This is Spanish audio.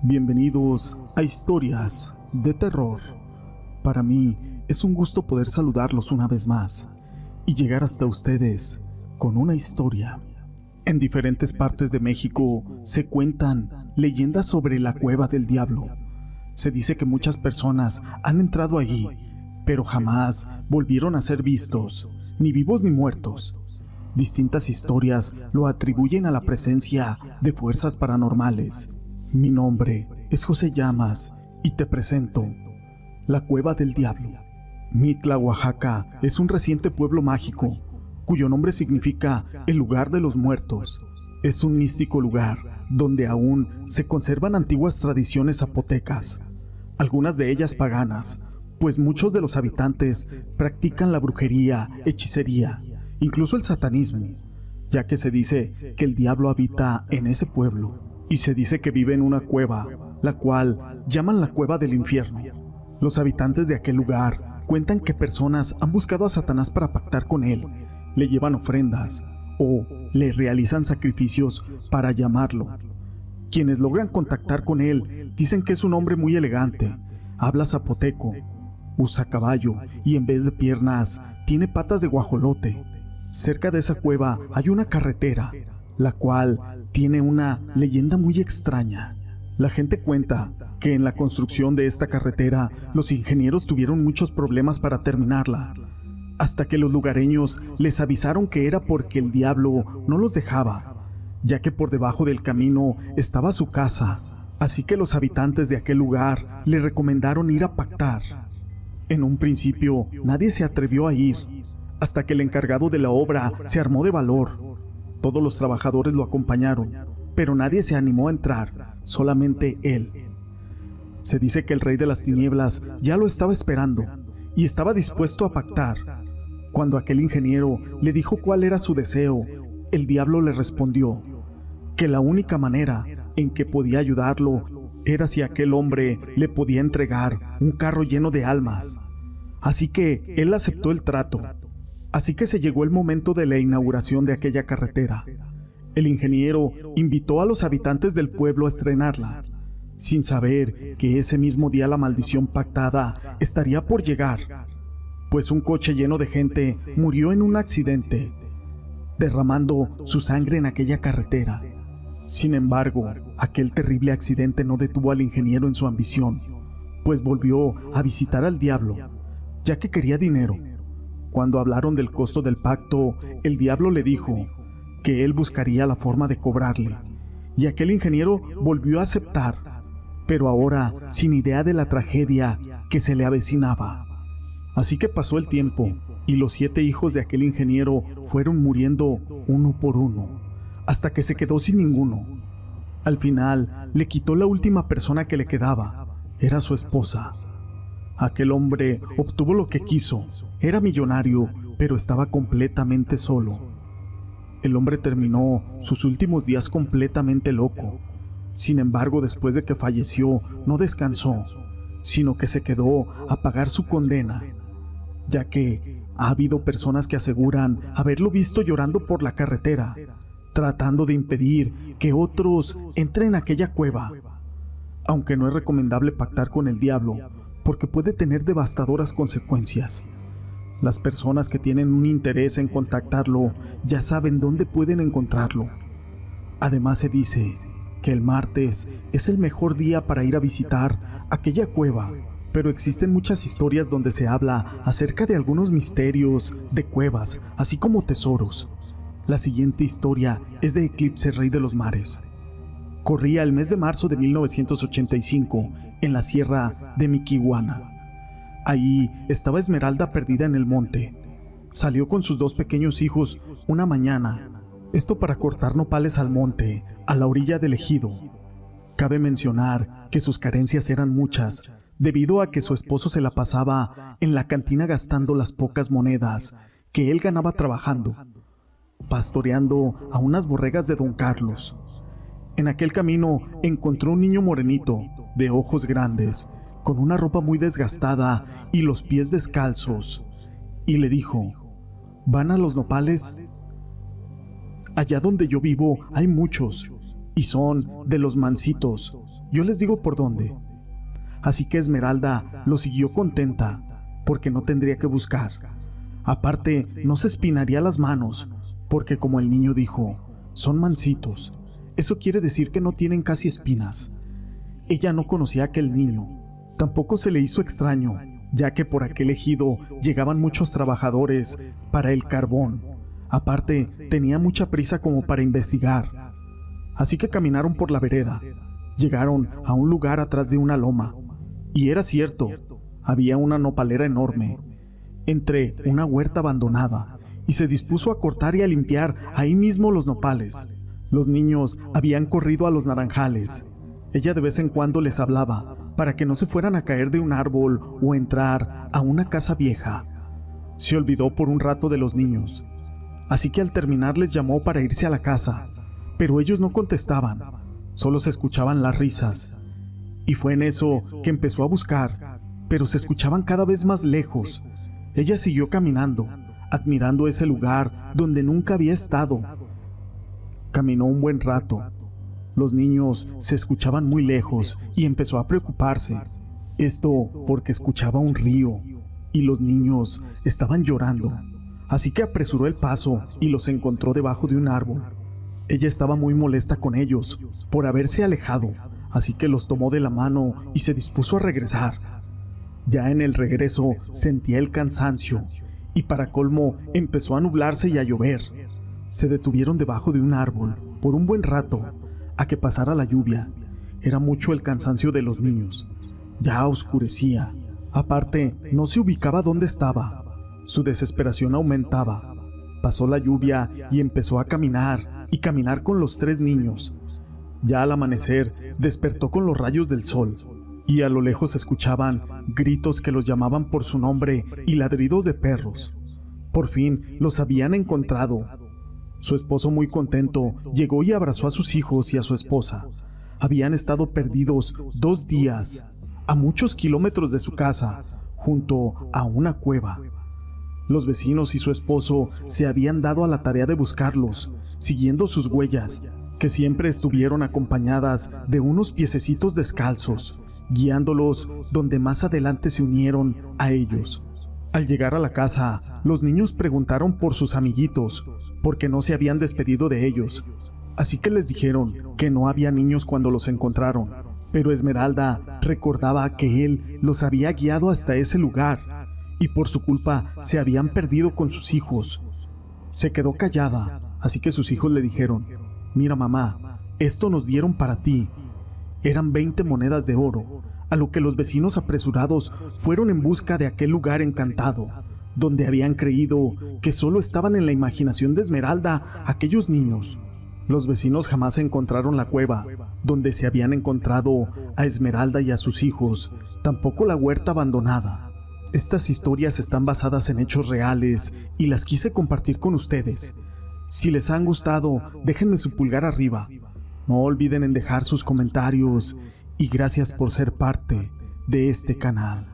Bienvenidos a Historias de Terror. Para mí es un gusto poder saludarlos una vez más y llegar hasta ustedes con una historia. En diferentes partes de México se cuentan leyendas sobre la Cueva del Diablo. Se dice que muchas personas han entrado allí, pero jamás volvieron a ser vistos, ni vivos ni muertos. Distintas historias lo atribuyen a la presencia de fuerzas paranormales. Mi nombre es José Llamas y te presento la Cueva del Diablo. Mitla, Oaxaca, es un reciente pueblo mágico, cuyo nombre significa el lugar de los muertos. Es un místico lugar donde aún se conservan antiguas tradiciones zapotecas, algunas de ellas paganas, pues muchos de los habitantes practican la brujería, hechicería, incluso el satanismo, ya que se dice que el diablo habita en ese pueblo. Y se dice que vive en una cueva, la cual llaman la Cueva del Infierno. Los habitantes de aquel lugar cuentan que personas han buscado a Satanás para pactar con él, le llevan ofrendas o le realizan sacrificios para llamarlo. Quienes logran contactar con él dicen que es un hombre muy elegante, habla zapoteco, usa caballo y en vez de piernas tiene patas de guajolote. Cerca de esa cueva hay una carretera, la cual tiene una leyenda muy extraña. La gente cuenta que en la construcción de esta carretera los ingenieros tuvieron muchos problemas para terminarla, hasta que los lugareños les avisaron que era porque el diablo no los dejaba, ya que por debajo del camino estaba su casa, así que los habitantes de aquel lugar le recomendaron ir a pactar. En un principio nadie se atrevió a ir, hasta que el encargado de la obra se armó de valor. Todos los trabajadores lo acompañaron, pero nadie se animó a entrar, solamente él. Se dice que el rey de las tinieblas ya lo estaba esperando y estaba dispuesto a pactar. Cuando aquel ingeniero le dijo cuál era su deseo, el diablo le respondió que la única manera en que podía ayudarlo era si aquel hombre le podía entregar un carro lleno de almas. Así que él aceptó el trato. Así que se llegó el momento de la inauguración de aquella carretera. El ingeniero invitó a los habitantes del pueblo a estrenarla, sin saber que ese mismo día la maldición pactada estaría por llegar, pues un coche lleno de gente murió en un accidente, derramando su sangre en aquella carretera. Sin embargo, aquel terrible accidente no detuvo al ingeniero en su ambición, pues volvió a visitar al diablo, ya que quería dinero. Cuando hablaron del costo del pacto, el diablo le dijo que él buscaría la forma de cobrarle, y aquel ingeniero volvió a aceptar, pero ahora sin idea de la tragedia que se le avecinaba. Así que pasó el tiempo, y los 7 hijos de aquel ingeniero fueron muriendo uno por uno, hasta que se quedó sin ninguno. Al final, le quitó la última persona que le quedaba, era su esposa. Aquel hombre obtuvo lo que quiso, era millonario, pero estaba completamente solo. El hombre terminó sus últimos días completamente loco. Sin embargo, después de que falleció, no descansó, sino que se quedó a pagar su condena, ya que ha habido personas que aseguran haberlo visto llorando por la carretera, tratando de impedir que otros entren a aquella cueva. Aunque no es recomendable pactar con el diablo, porque puede tener devastadoras consecuencias. Las personas que tienen un interés en contactarlo ya saben dónde pueden encontrarlo. Además se dice que el martes es el mejor día para ir a visitar aquella cueva, pero existen muchas historias donde se habla acerca de algunos misterios de cuevas, así como tesoros. La siguiente historia es de Eclipse, rey de los mares. Corría el mes de marzo de 1985 en la sierra de Miquihuana. Ahí estaba Esmeralda perdida en el monte. Salió con sus 2 pequeños hijos una mañana, esto para cortar nopales al monte, a la orilla del ejido. Cabe mencionar que sus carencias eran muchas, debido a que su esposo se la pasaba en la cantina gastando las pocas monedas que él ganaba trabajando, pastoreando a unas borregas de don Carlos. En aquel camino encontró un niño morenito, de ojos grandes, con una ropa muy desgastada y los pies descalzos, y le dijo: ¿van a los nopales? Allá donde yo vivo hay muchos, y son de los mansitos. Yo les digo por dónde. Así que Esmeralda lo siguió contenta, porque no tendría que buscar. Aparte, no se espinaría las manos, porque como el niño dijo, son mansitos. Eso quiere decir que no tienen casi espinas. Ella no conocía a aquel niño. Tampoco se le hizo extraño, ya que por aquel ejido llegaban muchos trabajadores para el carbón. Aparte, tenía mucha prisa como para investigar. Así que caminaron por la vereda. Llegaron a un lugar atrás de una loma. Y era cierto, había una nopalera enorme, entre una huerta abandonada, y se dispuso a cortar y a limpiar ahí mismo los nopales. Los niños habían corrido a los naranjales. Ella de vez en cuando les hablaba para que no se fueran a caer de un árbol o entrar a una casa vieja. Se olvidó por un rato de los niños, así que al terminar les llamó para irse a la casa, pero ellos no contestaban, solo se escuchaban las risas. Y fue en eso que empezó a buscar, pero se escuchaban cada vez más lejos. Ella siguió caminando, admirando ese lugar donde nunca había estado. Caminó un buen rato. Los niños se escuchaban muy lejos y empezó a preocuparse. Esto porque escuchaba un río y los niños estaban llorando. Así que apresuró el paso y los encontró debajo de un árbol. Ella estaba muy molesta con ellos por haberse alejado, así que los tomó de la mano y se dispuso a regresar. Ya en el regreso sentía el cansancio y para colmo empezó a nublarse y a llover. Se detuvieron debajo de un árbol por un buen rato a que pasara la lluvia. Era mucho el cansancio de los niños. Ya oscurecía. Aparte, no se ubicaba dónde estaba. Su desesperación aumentaba. Pasó la lluvia y empezó a caminar y caminar con los 3 niños. Ya al amanecer despertó con los rayos del sol y a lo lejos se escuchaban gritos que los llamaban por su nombre y ladridos de perros. Por fin los habían encontrado. Su esposo, muy contento, llegó y abrazó a sus hijos y a su esposa. Habían estado perdidos 2 días, a muchos kilómetros de su casa, junto a una cueva. Los vecinos y su esposo se habían dado a la tarea de buscarlos, siguiendo sus huellas, que siempre estuvieron acompañadas de unos piececitos descalzos, guiándolos donde más adelante se unieron a ellos. Al llegar a la casa, los niños preguntaron por sus amiguitos, porque no se habían despedido de ellos. Así que les dijeron que no había niños cuando los encontraron, pero Esmeralda recordaba que él los había guiado hasta ese lugar, y por su culpa se habían perdido con sus hijos. Se quedó callada, así que sus hijos le dijeron: «Mira, mamá, esto nos dieron para ti». Eran 20 monedas de oro, a lo que los vecinos apresurados fueron en busca de aquel lugar encantado, donde habían creído que solo estaban en la imaginación de Esmeralda aquellos niños. Los vecinos jamás encontraron la cueva donde se habían encontrado a Esmeralda y a sus hijos, tampoco la huerta abandonada. Estas historias están basadas en hechos reales y las quise compartir con ustedes. Si les han gustado, déjenme su pulgar arriba. No olviden en dejar sus comentarios y gracias por ser parte de este canal.